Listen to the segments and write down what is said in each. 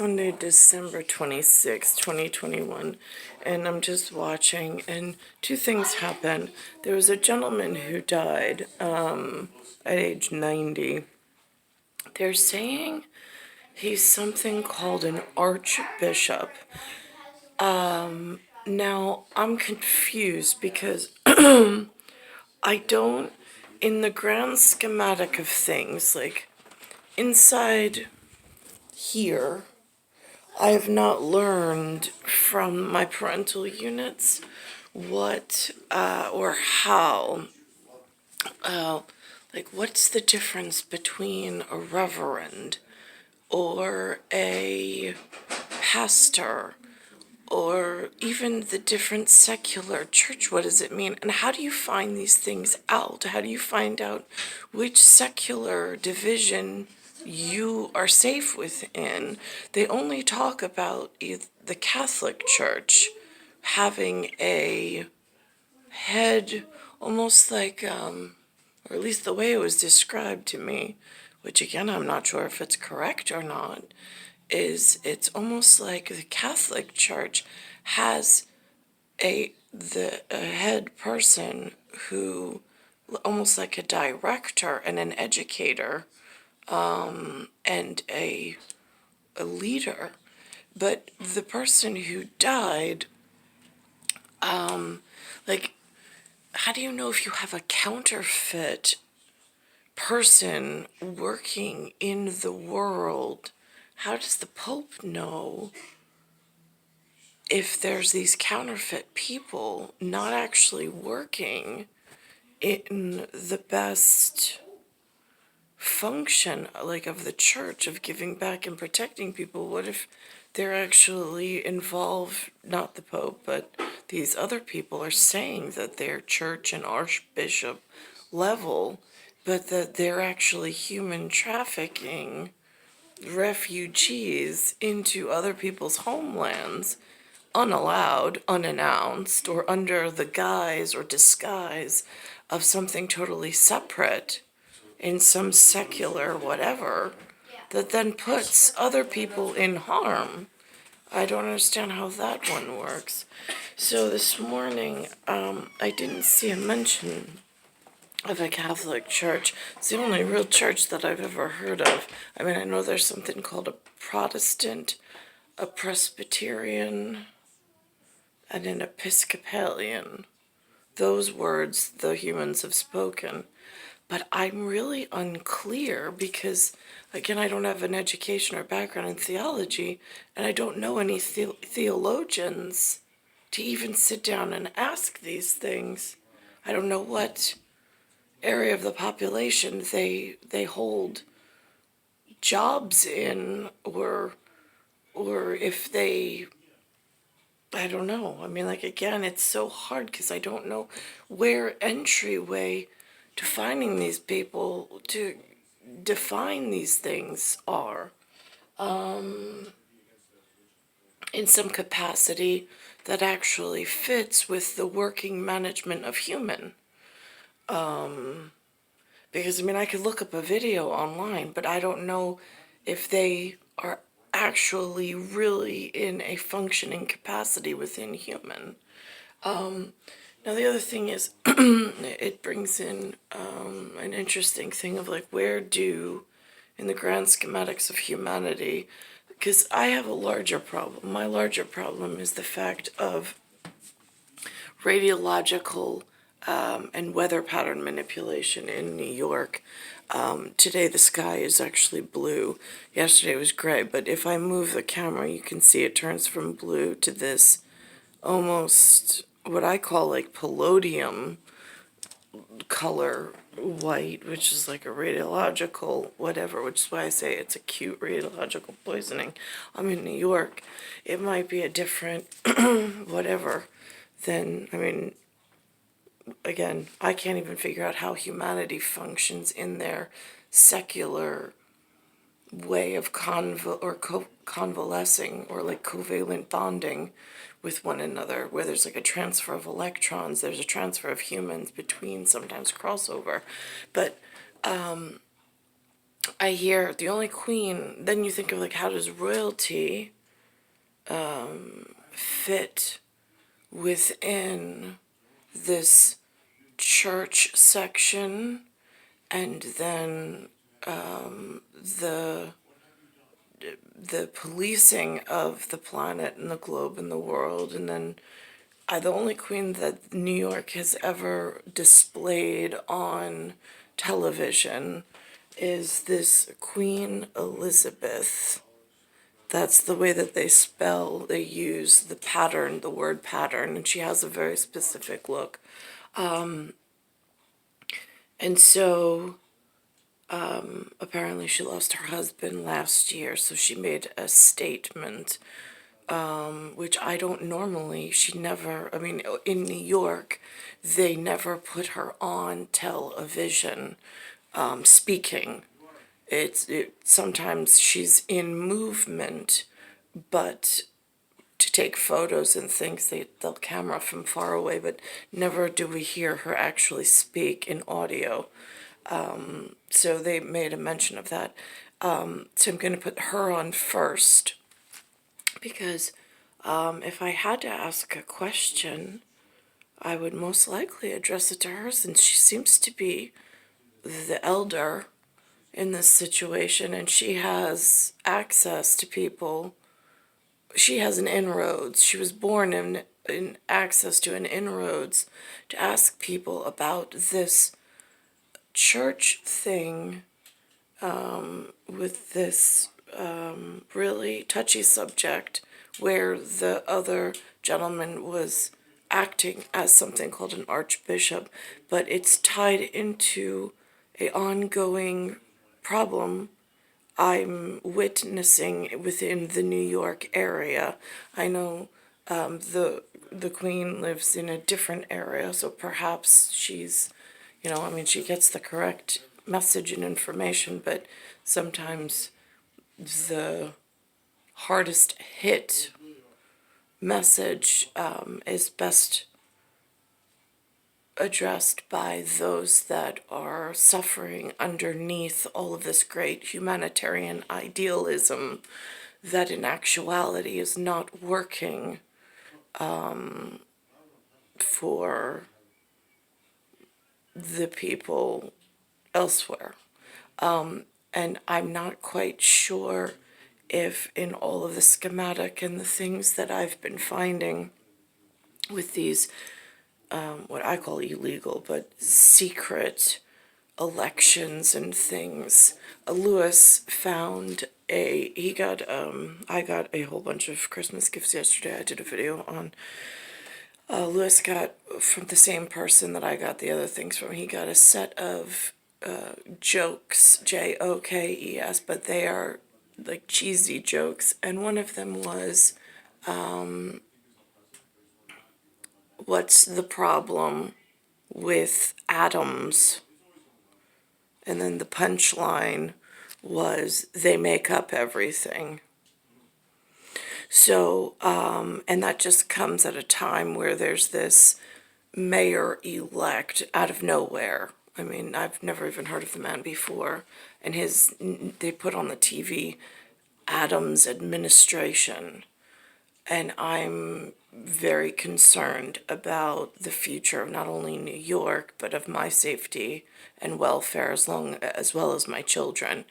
Sunday, December 26, 2021, and I'm just watching, and two things happened. There was a gentleman who died at age 90. They're saying he's something called an archbishop. Now, I'm confused because I don't, in the grand schematic of things, like inside here, I have not learned from my parental units what or how, like, what's the difference between a reverend or a pastor or even the different secular church. What does it mean? And how do you find these things out? How do you find out which secular division you are safe within? They only talk about the Catholic Church having a head, almost like, or at least the way it was described to me, which again, I'm not sure if it's correct or not, is it's almost like the Catholic Church has a head person who, almost like a director and an educator, and a leader. But the person who died, like, how do you know if you have a counterfeit person working in the world? How does the Pope know if there's these counterfeit people not actually working in the best function, like, of the church, of giving back and protecting people? What if they're actually involved, not the Pope, but these other people are saying that they're church and archbishop level, but that they're actually human trafficking refugees into other people's homelands, unallowed, unannounced, or under the guise or disguise of something totally separate in some secular whatever, that then puts other people in harm? I don't understand how that one works. So this morning, I didn't see a mention of a Catholic church. It's the only real church that I've ever heard of. I mean, I know there's something called a Protestant, a Presbyterian, and an Episcopalian. Those words the humans have spoken. But I'm really unclear because, again, I don't have an education or background in theology, and I don't know any theologians to even sit down and ask these things. I don't know what area of the population they hold jobs in, or if they, I don't know. I mean, like, again, it's so hard because I don't know where entryway to finding these people to define these things are, in some capacity that actually fits with the working management of human. Because, I mean, I could look up a video online, but I don't know if they are actually really in a functioning capacity within human. Now, the other thing is, it brings in an interesting thing of, like, where do, in the grand schematics of humanity, because I have a larger problem. My larger problem is the fact of radiological and weather pattern manipulation in New York. Today the sky is actually blue. Yesterday it was gray, but if I move the camera, you can see it turns from blue to this almost what I call like palladium color white, which is like a radiological whatever, which is why I say it's acute radiological poisoning. I'm in New York. It might be a different whatever than, I mean, again, I can't even figure out how humanity functions in their secular way of convalescing or like covalent bonding with one another, where there's like a transfer of electrons, there's a transfer of humans between, sometimes crossover. But I hear the only queen, then you think of like, how does royalty fit within this church section, and then the the policing of the planet and the globe and the world. And then the only queen that New York has ever displayed on television is this Queen Elizabeth. That's the way that they use the pattern, the word pattern, and she has a very specific look. And so apparently she lost her husband last year, so she made a statement, which I don't normally, she never, I mean, in New York, they never put her on Tell-A-Vison speaking. Sometimes she's in movement, but to take photos and things, they'll camera from far away, but never do we hear her actually speak in audio. So they made a mention of that. So I'm going to put her on first, because if I had to ask a question, I would most likely address it to her, since she seems to be the elder in this situation, and she has access to people. She has an inroads. She was born in access to an inroads to ask people about this church thing, with this really touchy subject, where the other gentleman was acting as something called an archbishop, but it's tied into a ongoing problem I'm witnessing within the New York area. I know the Queen lives in a different area, so perhaps she's, I mean, she gets the correct message and information, but sometimes the hardest hit message is best addressed by those that are suffering underneath all of this great humanitarian idealism that in actuality is not working for the people elsewhere. And I'm not quite sure if in all of the schematic and the things that I've been finding with these, what I call illegal, but secret elections and things, Lewis found I got a whole bunch of Christmas gifts yesterday. I did a video on, Lewis got from the same person that I got the other things from. He got a set of jokes, jokes, but they are like cheesy jokes, and one of them was, what's the problem with atoms? And then the punchline was, they make up everything. So, and that just comes at a time where there's this mayor-elect out of nowhere. I mean, I've never even heard of the man before. And they put on the TV, Adams administration. And I'm very concerned about the future of not only New York, but of my safety and welfare, as well as my children.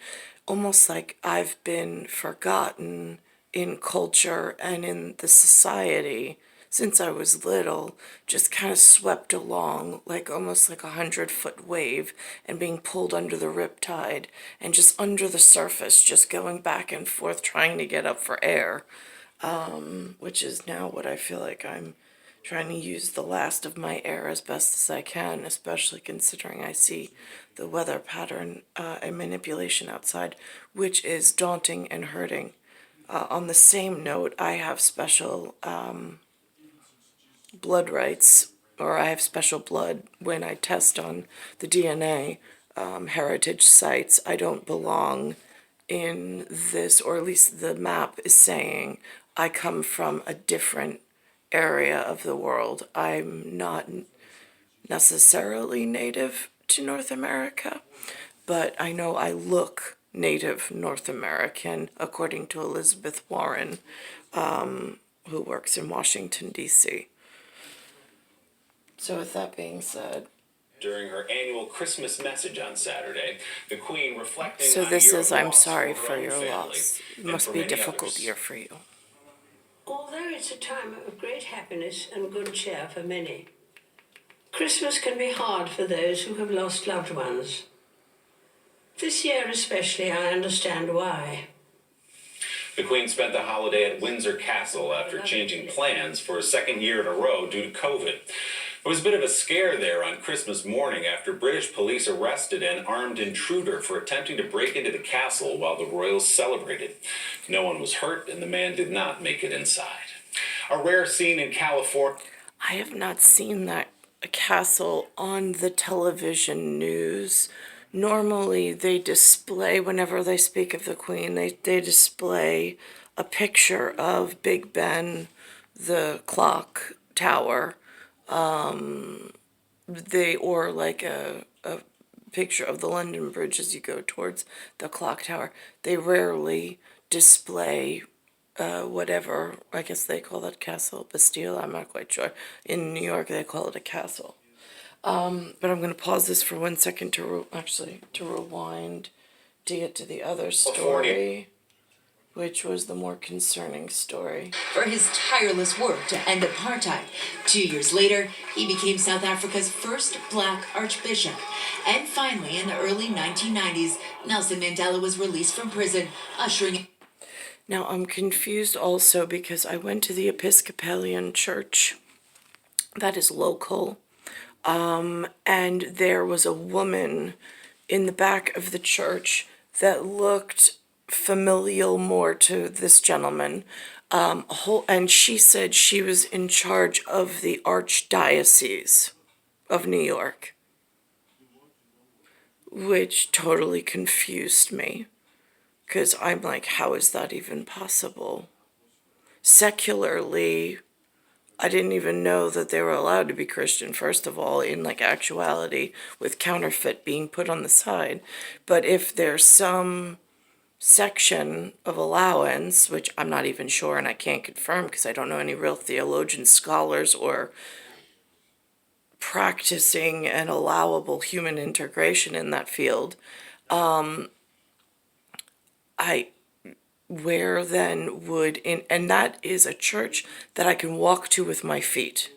Almost like I've been forgotten in culture and in the society since I was little, just kind of swept along, like almost like 100-foot wave, and being pulled under the riptide, and just under the surface, just going back and forth, trying to get up for air, which is now what I feel like I'm trying to use the last of my air as best as I can, especially considering I see the weather pattern and manipulation outside, which is daunting and hurting. On the same note, I have special blood rights, or I have special blood when I test on the DNA heritage sites. I don't belong in this, or at least the map is saying I come from a different area of the world. I'm not necessarily native to North America, but I know I look Native North American, according to Elizabeth Warren, who works in Washington, D.C. So with that being said, during her annual Christmas message on Saturday, the Queen reflecting so on a this year is of I'm loss sorry for her for own your family loss. It and must for be a many difficult others. year for you. Although it's a time of great happiness and good cheer for many, Christmas can be hard for those who have lost loved ones. This year especially, I understand why. The Queen spent the holiday at Windsor Castle after changing plans for a second year in a row due to COVID. There was a bit of a scare there on Christmas morning after British police arrested an armed intruder for attempting to break into the castle while the royals celebrated. No one was hurt, and the man did not make it inside. A rare scene in California. I have not seen that castle on the television news. Normally they display, whenever they speak of the Queen, they display a picture of Big Ben, the clock tower, or like a picture of the London Bridge as you go towards the clock tower. They rarely display whatever, I guess they call that castle, Bastille, I'm not quite sure. In New York, they call it a castle. But I'm going to pause this for 1 second to rewind to get to the other story, which was the more concerning story. For his tireless work to end apartheid. 2 years later, he became South Africa's first black archbishop. And finally, in the early 1990s, Nelson Mandela was released from prison, ushering... Now, I'm confused also because I went to the Episcopalian church that is local, and there was a woman in the back of the church that looked familial more to this gentleman, and she said she was in charge of the Archdiocese of New York, which totally confused me. Because I'm like, how is that even possible? Secularly, I didn't even know that they were allowed to be Christian, first of all, in like actuality, with counterfeit being put on the side. But if there's some section of allowance, which I'm not even sure and I can't confirm because I don't know any real theologian scholars or practicing an allowable human integration in that field, where then and that is a church that I can walk to with my feet.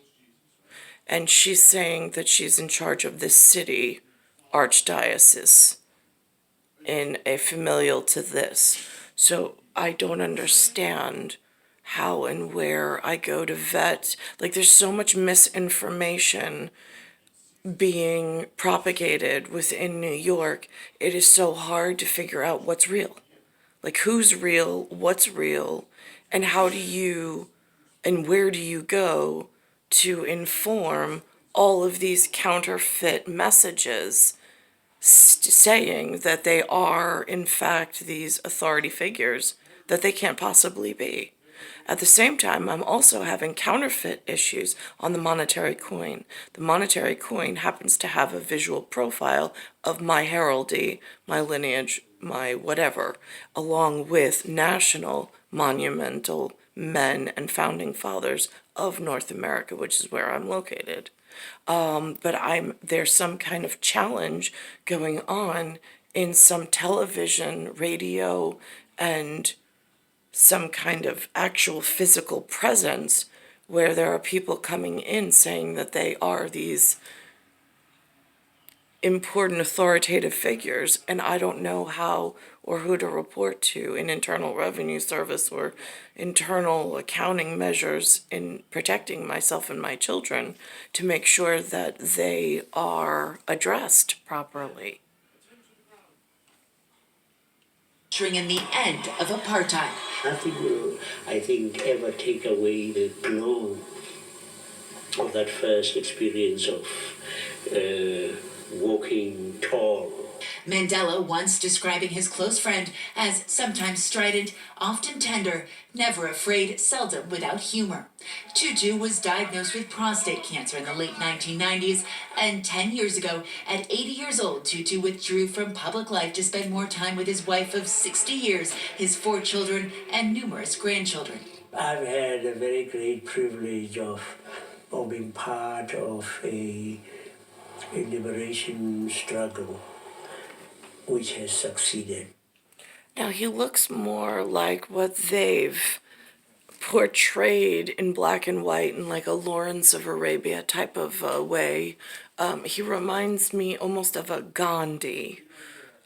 And she's saying that she's in charge of this city archdiocese in a familial to this. So I don't understand how and where I go to vet. Like, there's so much misinformation being propagated within New York. It is so hard to figure out what's real. Like, who's real, what's real, and how do you, and where do you go to inform all of these counterfeit messages saying that they are, in fact, these authority figures that they can't possibly be. At the same time, I'm also having counterfeit issues on the monetary coin. The monetary coin happens to have a visual profile of my heraldry, my lineage, my whatever, along with national monumental men and founding fathers of North America, which is where I'm located. But there's some kind of challenge going on in some television, radio, and some kind of actual physical presence where there are people coming in saying that they are these important authoritative figures, and I don't know how or who to report to in Internal Revenue Service or internal accounting measures in protecting myself and my children to make sure that they are addressed properly. Ushering in the end of apartheid. Nothing will, I think, ever take away the glow of that first experience of walking tall. Mandela once describing his close friend as sometimes strident, often tender, never afraid, seldom without humor. Tutu was diagnosed with prostate cancer in the late 1990s, and 10 years ago, at 80 years old, Tutu withdrew from public life to spend more time with his wife of 60 years, his 4 children, and numerous grandchildren. I've had a very great privilege of being part of a liberation struggle which has succeeded. Now he looks more like what they've portrayed in black and white in like a Lawrence of Arabia type of way. He reminds me almost of a Gandhi,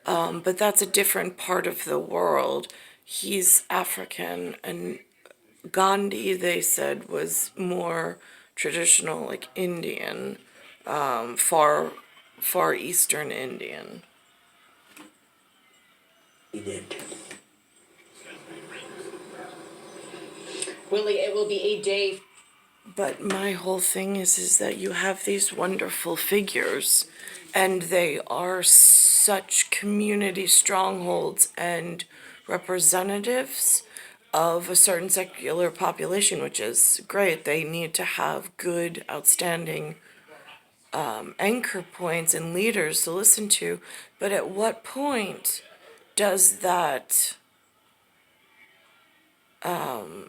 but that's a different part of the world. He's African, and Gandhi, they said, was more traditional, like Indian, far eastern Indian. He did. Willie, it will be a day. But my whole thing is that you have these wonderful figures, and they are such community strongholds and representatives of a certain secular population, which is great. They need to have good, outstanding anchor points and leaders to listen to. But at what point does that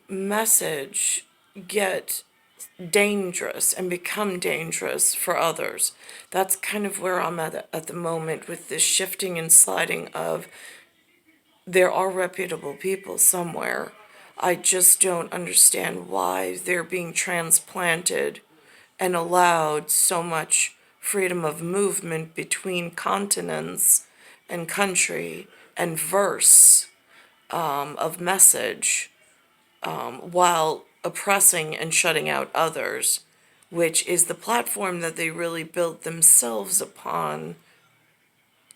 message get dangerous and become dangerous for others? That's kind of where I'm at the moment with this shifting and sliding of there are reputable people somewhere. I just don't understand why they're being transplanted and allowed so much freedom of movement between continents and country and verse of message, while oppressing and shutting out others, which is the platform that they really built themselves upon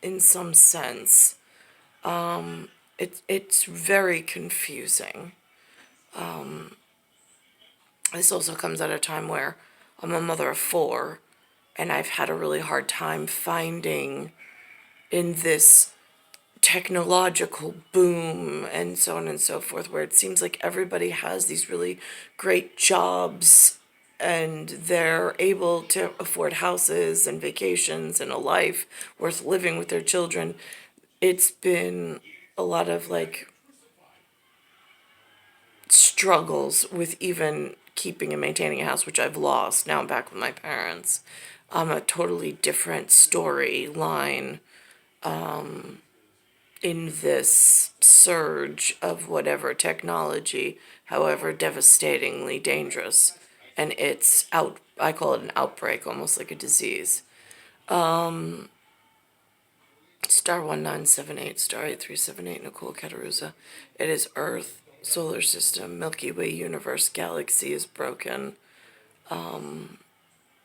in some sense. It's very confusing. This also comes at a time where I'm a mother of 4, and I've had a really hard time finding in this technological boom and so on and so forth, where it seems like everybody has these really great jobs and they're able to afford houses and vacations and a life worth living with their children. It's been a lot of like struggles with even keeping and maintaining a house, which I've lost. Now I'm back with my parents. A totally different storyline in this surge of whatever technology, however devastatingly dangerous. And it's out, I call it an outbreak, almost like a disease. Star 1978, star 8378, Nicole, Cattaruzza. It is Earth, solar system, Milky Way universe, galaxy is broken. And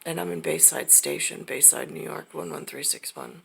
I'm in Bayside Station, Bayside, New York, 11361.